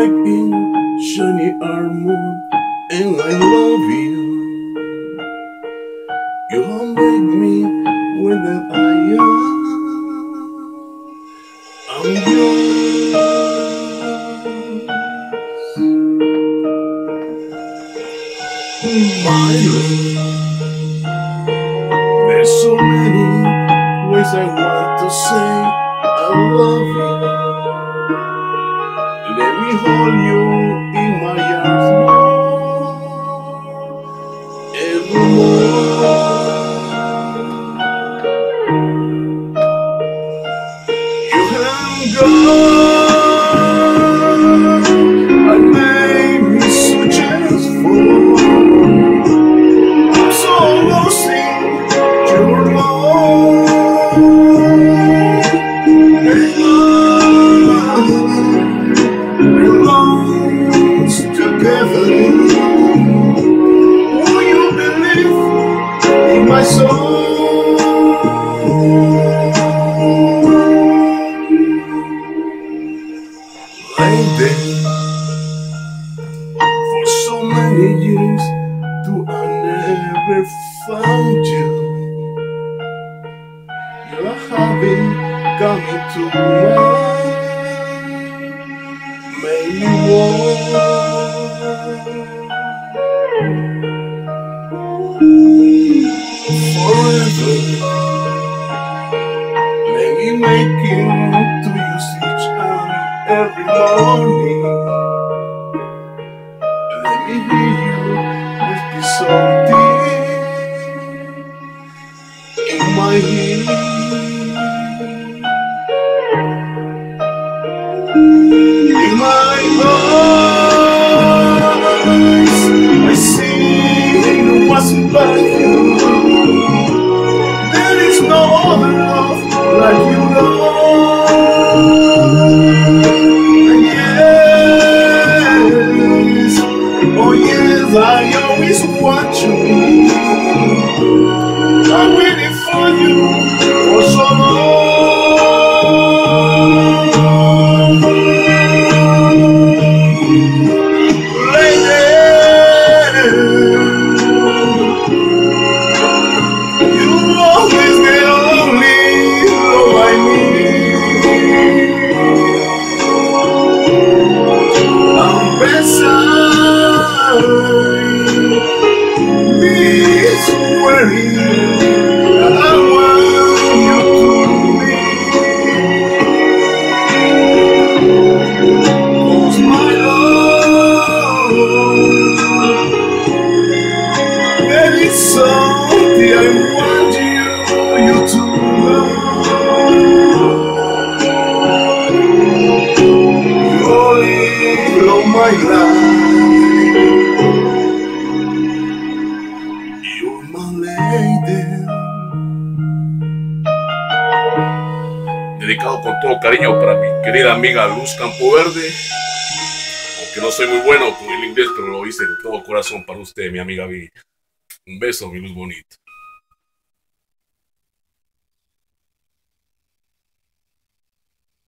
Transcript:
like in shiny armor, and I love you. You make me when I am yours. My love, there's so many ways I want to say I love you. Let me hold you in my arms evermore. You have gone and made me so for. I'm so lost in your love. Together, will you believe in my soul? Like that, for so many years, do I never found you? You haven't come into mine, made me walk. Forever, let me make it to use each and every morning. Let me hear you whisper so deep in my ear. In my eyes, I see it wasn't but you. There is no other love like you love. And yes, oh yes, I always want you. I'm waiting for you for so long. Lady, you always the only love I need. I'm beside this worry that I want you to be. 'Cause my love, there is something I want you to know. You only love my life. You're my lady. Dedicado con todo cariño para mi querida amiga Luz Campoverde. Aunque no soy muy bueno con el inglés, pero lo hice de todo corazón para usted, mi amiga Vi. Un beso, mi Luz bonita.